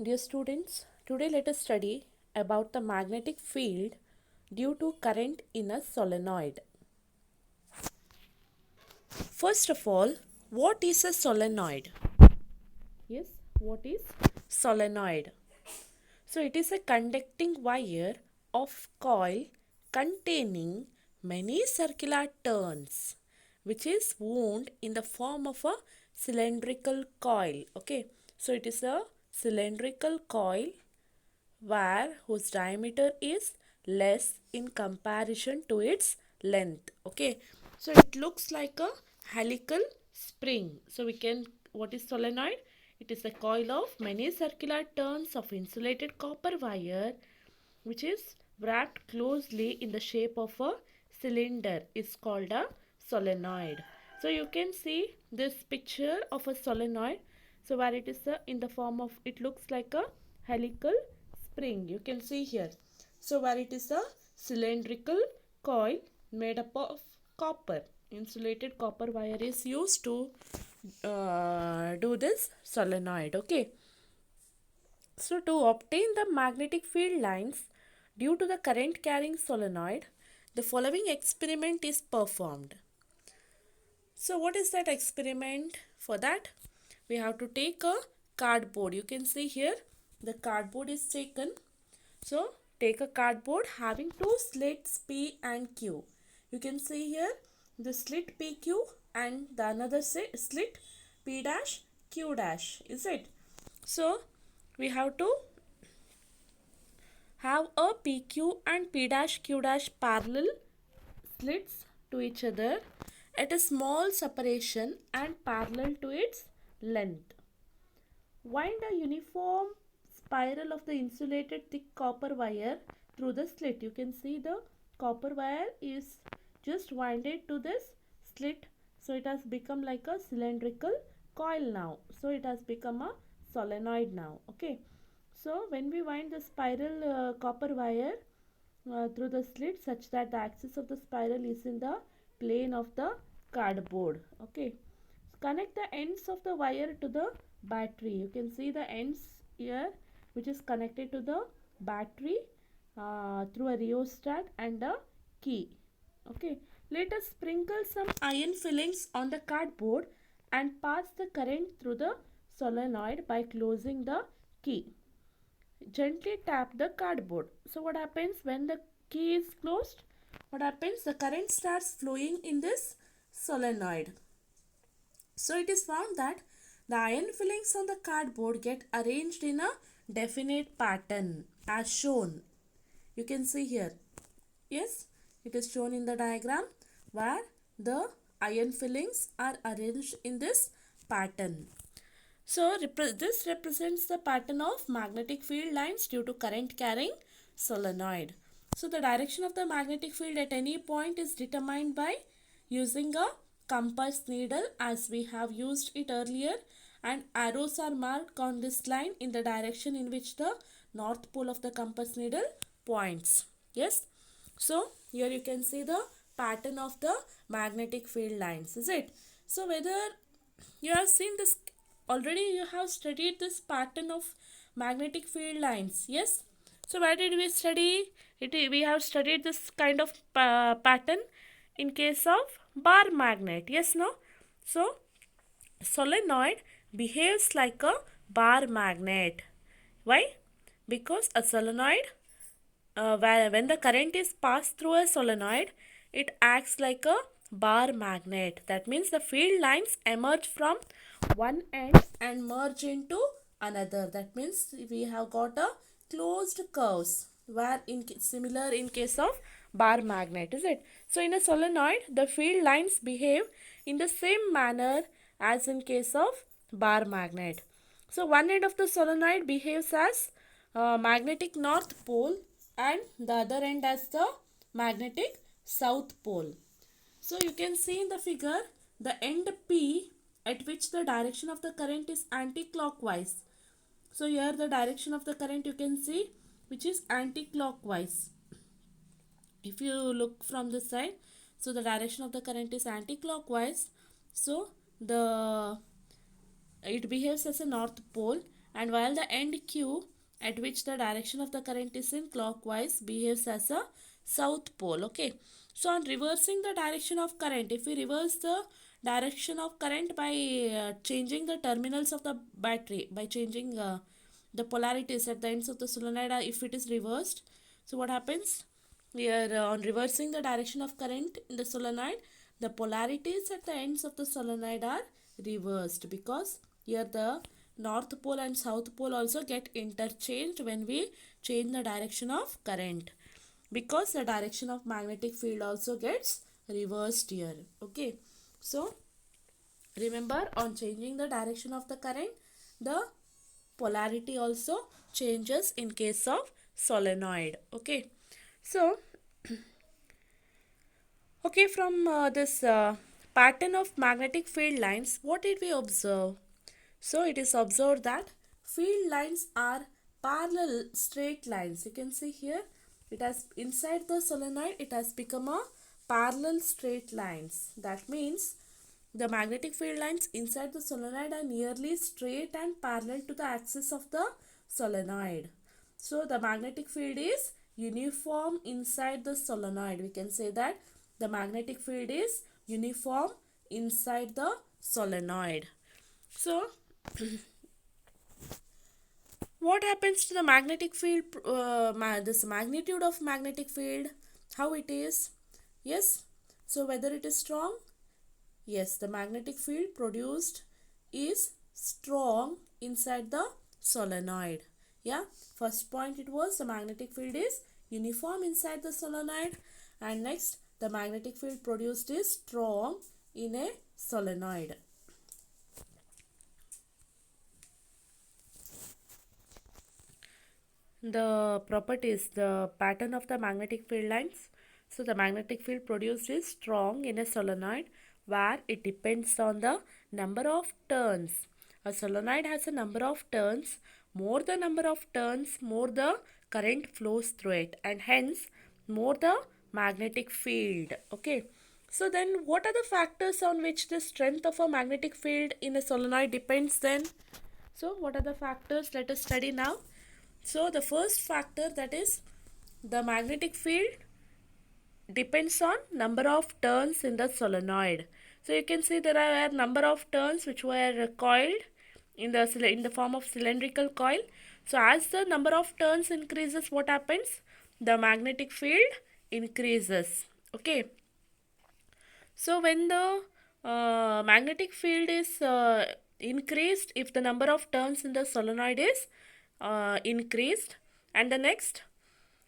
Dear students, today let us study about the magnetic field due to current in a solenoid. First of all, what is a solenoid? Yes, what is solenoid? So it is a conducting wire of coil containing many circular turns which is wound in the form of a cylindrical coil. Okay, so it is a cylindrical coil wire whose diameter is less in comparison to its length. Okay, so it looks like a helical spring. So we can, what is solenoid? It is a coil of many circular turns of insulated copper wire which is wrapped closely in the shape of a cylinder is called a solenoid. So you can see this picture of a solenoid. So where it is in the form of, it looks like a helical spring. You can see here. So where it is a cylindrical coil made up of copper. Insulated copper wire is used to do this solenoid. Okay. So to obtain the magnetic field lines due to the current carrying solenoid, the following experiment is performed. So what is that experiment? For that, we have to take a cardboard. You can see here the cardboard is taken. So take a cardboard having two slits P and Q. You can see here the slit PQ and the another slit P dash Q dash. Is it? So we have to have a PQ and P dash Q dash parallel slits to each other at a small separation and parallel to its length. Wind a uniform spiral of the insulated thick copper wire through the slit. You can see the copper wire is just winded to this slit. So it has become like a cylindrical coil now. So it has become a solenoid now. Okay. So when we wind the spiral copper wire through the slit such that the axis of the spiral is in the plane of the cardboard. Okay. Connect the ends of the wire to the battery. You can see the ends here which is connected to the battery through a rheostat and a key. Okay. Let us sprinkle some iron fillings on the cardboard and pass the current through the solenoid by closing the key. Gently tap the cardboard. So what happens when the key is closed? What happens? The current starts flowing in this solenoid. So it is found that the iron fillings on the cardboard get arranged in a definite pattern as shown. You can see here. Yes, it is shown in the diagram where the iron fillings are arranged in this pattern. So this represents the pattern of magnetic field lines due to current carrying solenoid. So the direction of the magnetic field at any point is determined by using a compass needle as we have used it earlier, and arrows are marked on this line in the direction in which the north pole of the compass needle points. Yes. So here you can see the pattern of the magnetic field lines, is it? So whether you have seen this already, you have studied this pattern of magnetic field lines. Yes. So where did we study it? We have studied this kind of pattern in case of bar magnet. Yes, no? So solenoid behaves like a bar magnet. Why? Because a solenoid, when the current is passed through a solenoid, it acts like a bar magnet. That means the field lines emerge from one end and merge into another. That means we have got a closed curves where similar in case of bar magnet, is it? So in a solenoid, the field lines behave in the same manner as in case of bar magnet. So one end of the solenoid behaves as magnetic north pole and the other end as the magnetic south pole. So you can see in the figure the end P at which the direction of the current is anti-clockwise. So here the direction of the current you can see which is anti-clockwise. If you look from this side, so the direction of the current is anti-clockwise. So it behaves as a north pole, and while the end Q, at which the direction of the current is in clockwise, behaves as a south pole. Okay, so on reversing the direction of current, if we reverse the direction of current by changing the terminals of the battery, by changing the polarities at the ends of the solenoid, if it is reversed, so what happens here? On reversing the direction of current in the solenoid, the polarities at the ends of the solenoid are reversed, because here the north pole and south pole also get interchanged when we change the direction of current, because the direction of magnetic field also gets reversed here. Okay, so remember, on changing the direction of the current, the polarity also changes in case of solenoid. Okay, so okay, from this pattern of magnetic field lines, what did we observe? So it is observed that field lines are parallel straight lines. You can see here, it has inside the solenoid, it has become a parallel straight lines. That means the magnetic field lines inside the solenoid are nearly straight and parallel to the axis of the solenoid. So the magnetic field is uniform inside the solenoid. We can say that the magnetic field is uniform inside the solenoid. So what happens to the magnetic field, this magnitude of magnetic field, how it is? Yes, so whether it is strong? Yes, the magnetic field produced is strong inside the solenoid. Yeah, first point it was the magnetic field is uniform inside the solenoid, and next the magnetic field produced is strong in a solenoid. The properties, the pattern of the magnetic field lines. So the magnetic field produced is strong in a solenoid where it depends on the number of turns. A solenoid has a number of turns. More the number of turns, more the current flows through it, and hence more the magnetic field. Okay. So then what are the factors on which the strength of a magnetic field in a solenoid depends then? So what are the factors? Let us study now. So the first factor, that is the magnetic field depends on number of turns in the solenoid. So you can see there are a number of turns which were coiled in the form of cylindrical coil. So as the number of turns increases, what happens? The magnetic field increases. Okay. So when the magnetic field is increased, if the number of turns in the solenoid is increased, and the next,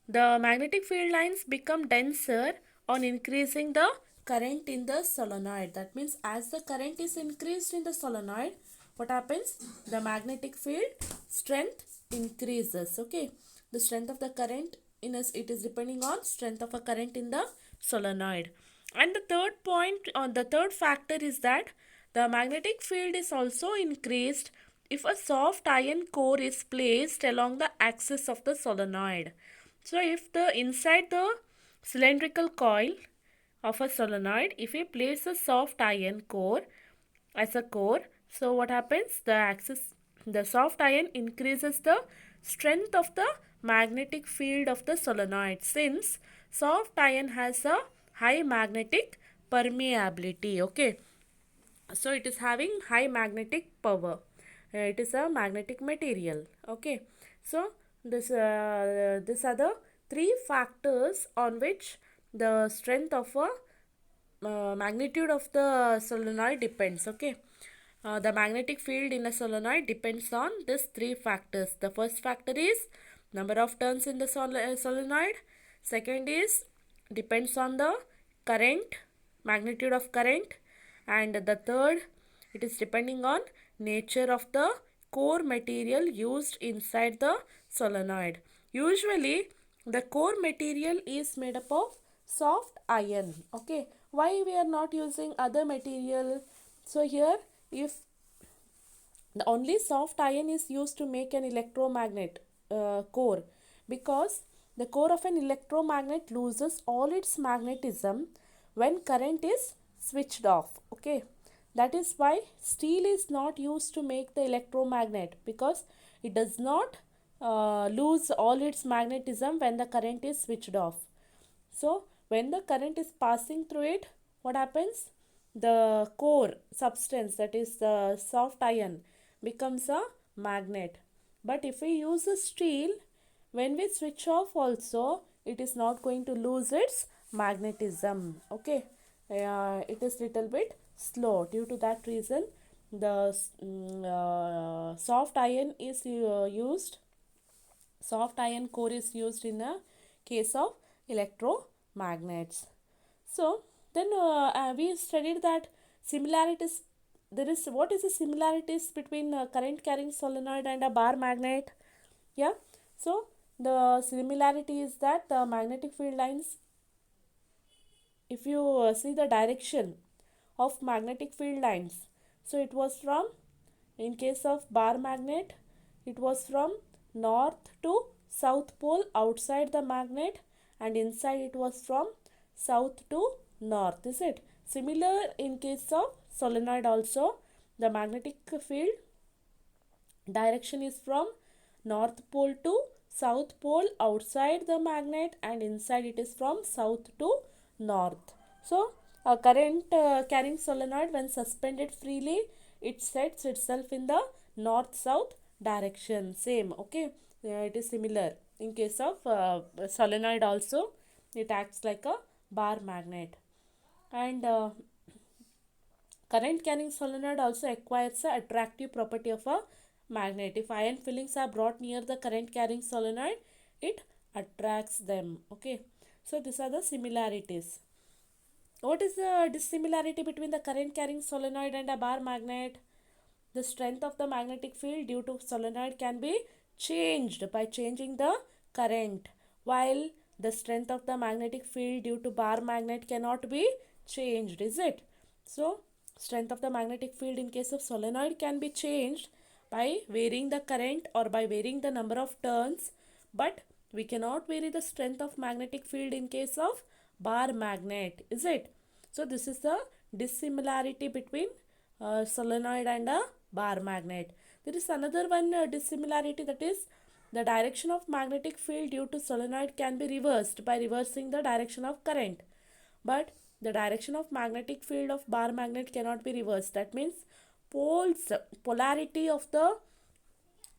the magnetic field lines become denser on increasing the current in the solenoid. That means as the current is increased in the solenoid, what happens? The magnetic field strength increases. Okay, the strength of the current in us, it is depending on strength of a current in the solenoid. And the third point, on the third factor, is that the magnetic field is also increased if a soft iron core is placed along the axis of the solenoid. So if the inside the cylindrical coil of a solenoid, if we place a soft iron core as a core, so what happens? The soft iron increases the strength of the magnetic field of the solenoid, since soft iron has a high magnetic permeability. Okay, so it is having high magnetic power. It is a magnetic material. Okay, so these are the three factors on which the strength of a magnitude of the solenoid depends. Okay, the magnetic field in a solenoid depends on these three factors. The first factor is number of turns in the solenoid. Second is depends on the current, magnitude of current, and the third, it is depending on nature of the core material used inside the solenoid. Usually the core material is made up of soft iron. Okay, why we are not using other material? So here, if the only soft iron is used to make an electromagnet core, because the core of an electromagnet loses all its magnetism when current is switched off. Okay, That is why steel is not used to make the electromagnet, because it does not lose all its magnetism when the current is switched off. So when the current is passing through it, what happens? The core substance, that is the soft iron, becomes a magnet. But if we use a steel, when we switch off also, it is not going to lose its magnetism. Okay, it is little bit slow. Due to that reason, the soft iron is used. Soft iron core is used in a case of electromagnets. So then we studied that similarities. There is, what is the similarities between current carrying solenoid and a bar magnet? Yeah. So the similarity is that the magnetic field lines, if you see the direction of magnetic field lines, so it was from, in case of bar magnet, it was from north to south pole outside the magnet, and inside it was from south to north, is it? Similar in case of solenoid also, the magnetic field direction is from north pole to south pole outside the magnet, and inside it is from south to north. So a current carrying solenoid, when suspended freely, it sets itself in the north south direction, same. Okay, it is similar in case of solenoid also, it acts like a bar magnet. And current carrying solenoid also acquires the attractive property of a magnet. If iron fillings are brought near the current carrying solenoid, it attracts them. Okay, so these are the similarities. What is the dissimilarity between the current carrying solenoid and a bar magnet? The strength of the magnetic field due to solenoid can be changed by changing the current, while the strength of the magnetic field due to bar magnet cannot be changed, is it? So strength of the magnetic field in case of solenoid can be changed by varying the current or by varying the number of turns, but we cannot vary the strength of magnetic field in case of bar magnet, is it? So this is the dissimilarity between solenoid and a bar magnet. There is another one dissimilarity, that is the direction of magnetic field due to solenoid can be reversed by reversing the direction of current, but the direction of magnetic field of bar magnet cannot be reversed. That means polarity of the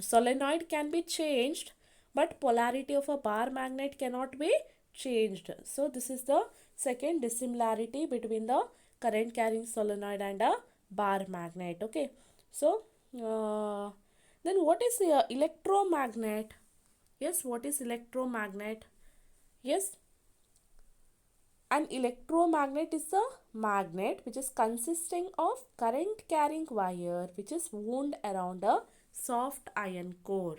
solenoid can be changed, but polarity of a bar magnet cannot be changed. So this is the second dissimilarity between the current carrying solenoid and a bar magnet. Okay, so then what is the electromagnet? Yes, what is electromagnet? Yes, an electromagnet is a magnet which is consisting of current carrying wire which is wound around a soft iron core.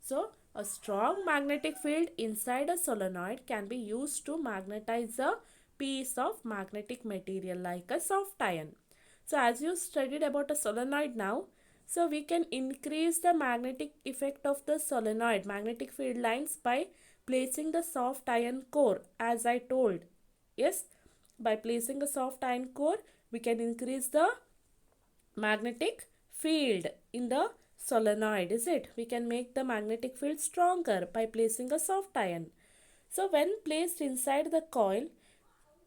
So a strong magnetic field inside a solenoid can be used to magnetize a piece of magnetic material like a soft iron. So as you studied about a solenoid now, so we can increase the magnetic effect of the solenoid magnetic field lines by placing the soft iron core, as I told. Yes, by placing a soft iron core, we can increase the magnetic field in the solenoid, is it? We can make the magnetic field stronger by placing a soft iron. So when placed inside the coil,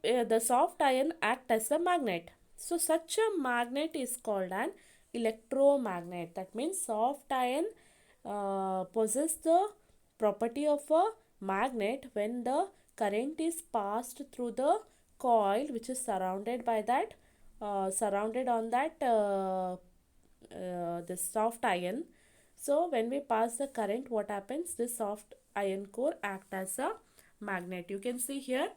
the soft iron act as a magnet. So such a magnet is called an electromagnet. That means soft iron possess the property of a magnet when the current is passed through the coil which is surrounded by that surrounded on that the soft iron. So when we pass the current, what happens? This soft iron core act as a magnet. You can see here,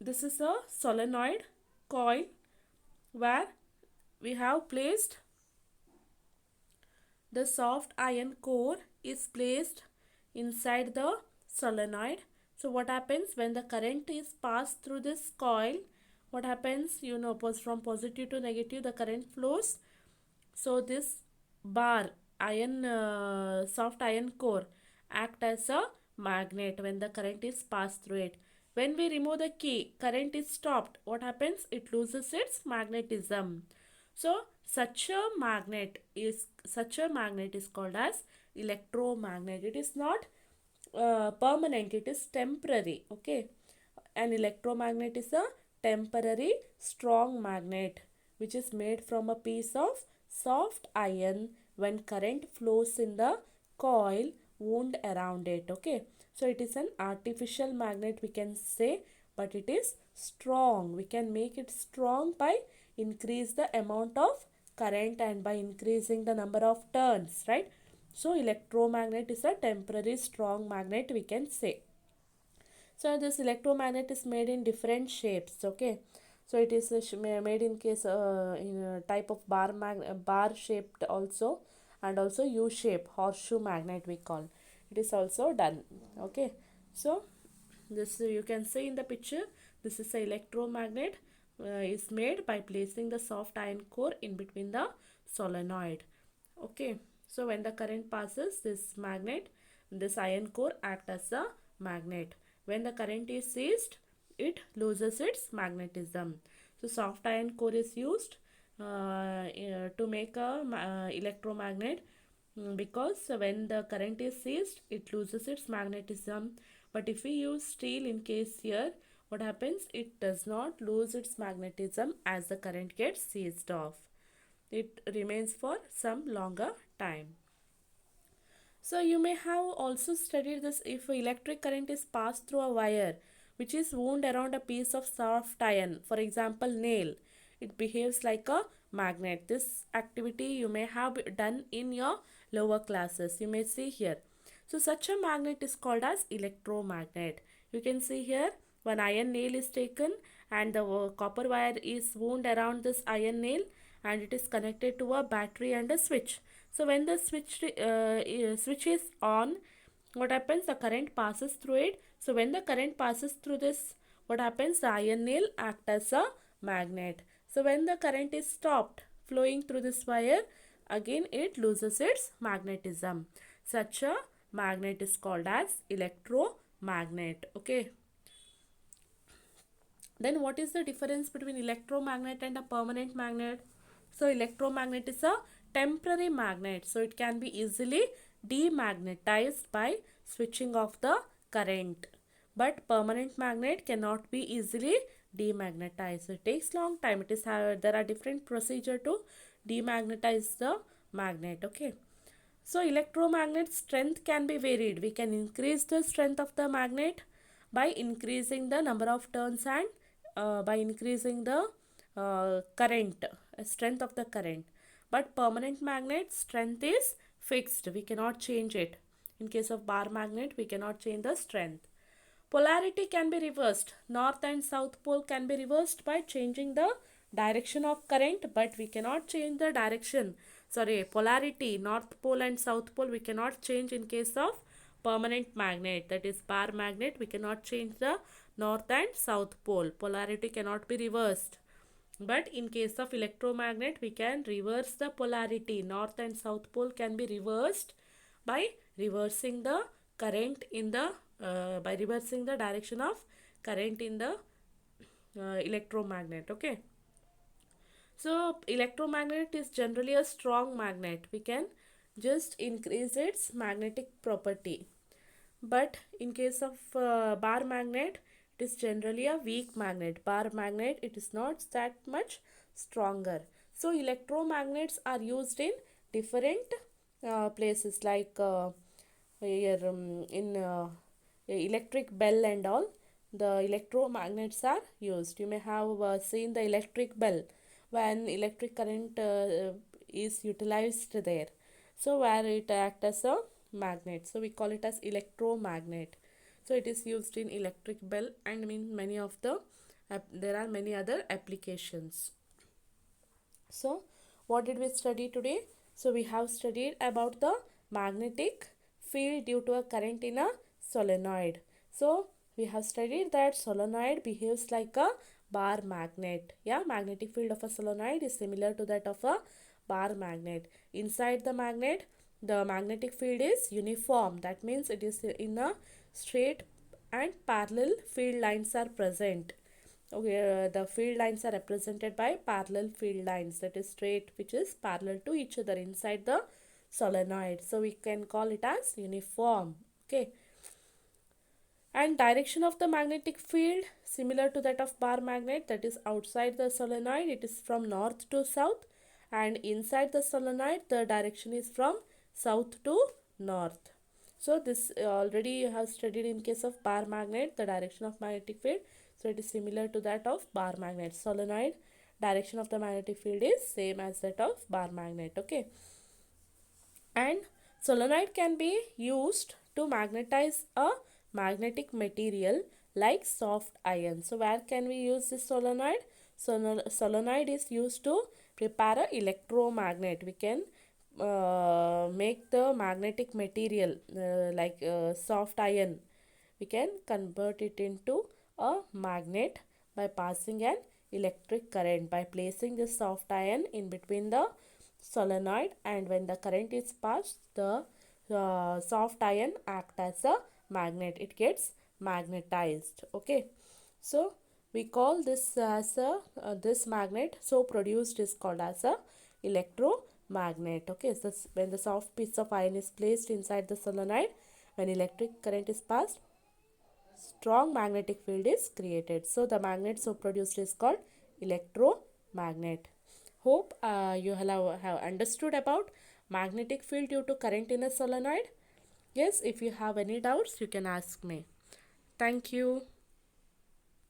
this is a solenoid coil where we have placed the soft iron core is placed inside the solenoid. So what happens when the current is passed through this coil? What happens? You know, from positive to negative the current flows. So this bar iron soft iron core act as a magnet when the current is passed through it. When we remove the key, current is stopped. What happens? It loses its magnetism. So such a magnet is called as electromagnet. It is not permanent, it is temporary. Okay, an electromagnet is a temporary strong magnet which is made from a piece of soft iron. When current flows in the coil wound around it. Okay, so it is an artificial magnet, we can say, but it is strong. We can make it strong by increase the amount of current and by increasing the number of turns, right? So electromagnet is a temporary strong magnet, we can say. So this electromagnet is made in different shapes. Okay, so it is made in case in a type of bar shaped also, and also U shape horseshoe magnet we call. It is also done. Okay, so this you can see in the picture. This is a electromagnet is made by placing the soft iron core in between the solenoid. Okay, so when the current passes, this iron core act as a magnet. When the current is ceased, it loses its magnetism. So soft iron core is used to make a electromagnet, because when the current is ceased, it loses its magnetism. But if we use steel in case here, what happens? It does not lose its magnetism as the current gets seized off. It remains for some longer time. So you may have also studied this. If electric current is passed through a wire which is wound around a piece of soft iron, for example nail, it behaves like a magnet. This activity you may have done in your lower classes. You may see here. So such a magnet is called as electromagnet. You can see here one iron nail is taken and the copper wire is wound around this iron nail, and it is connected to a battery and a switch. So when the switch is on, what happens? The current passes through it. So when the current passes through this, what happens? The iron nail act as a magnet. So when the current is stopped flowing through this wire, again it loses its magnetism. Such a magnet is called as electromagnet. Okay. Then what is the difference between electromagnet and a permanent magnet? So electromagnet is a temporary magnet. So it can be easily demagnetized by switching off the current. But permanent magnet cannot be easily demagnetized. It takes long time. There are different procedure to demagnetize the magnet. Okay. So electromagnet strength can be varied. We can increase the strength of the magnet by increasing the number of turns and by increasing the strength of the current. But permanent magnet strength is fixed. We cannot change it. In case of bar magnet, we cannot change the strength. Polarity can be reversed. North and south pole can be reversed by changing the direction of current, but we cannot change the direction. Sorry, polarity, north pole and south pole we cannot change in case of permanent magnet, that is bar magnet. We cannot change the north and south pole. Polarity cannot be reversed. But in case of electromagnet, we can reverse the polarity. North and south pole can be reversed by reversing the current in the by reversing the direction of current in the electromagnet. Okay. So electromagnet is generally a strong magnet. We can just increase its magnetic property. But in case of bar magnet, it is generally a weak magnet. Bar magnet, it is not that much stronger. So electromagnets are used in different places, like here in electric bell and all. The electromagnets are used. You may have seen the electric bell when electric current is utilized there. So where it acts as a magnet. So we call it as electromagnet. So it is used in electric bell and in many of the there are many other applications. So what did we study today? So we have studied about the magnetic field due to a current in a solenoid. So we have studied that solenoid behaves like a bar magnet. Yeah, magnetic field of a solenoid is similar to that of a bar magnet. Inside the magnet, the magnetic field is uniform. That means it is in a straight and parallel field lines are present. Okay, the field lines are represented by parallel field lines, that is straight, which is parallel to each other inside the solenoid. So we can call it as uniform. Okay, and direction of the magnetic field similar to that of bar magnet, that is outside the solenoid it is from north to south, and inside the solenoid the direction is from south to north. So this already you have studied in case of bar magnet, the direction of magnetic field. So it is similar to that of bar magnet. Solenoid direction of the magnetic field is same as that of bar magnet. Okay, and solenoid can be used to magnetize a magnetic material like soft iron. So where can we use this solenoid? Solenoid is used to prepare a electromagnet. We can make the magnetic material like soft iron, we can convert it into a magnet by passing an electric current, by placing this soft iron in between the solenoid, and when the current is passed the soft iron act as a magnet, it gets magnetized. Okay, so we call this as a this magnet so produced is called as a electromagnet. Okay, so when the soft piece of iron is placed inside the solenoid, when electric current is passed, strong magnetic field is created. So the magnet so produced is called electromagnet. Hope you have understood about magnetic field due to current in a solenoid. Yes, if you have any doubts you can ask me. Thank you.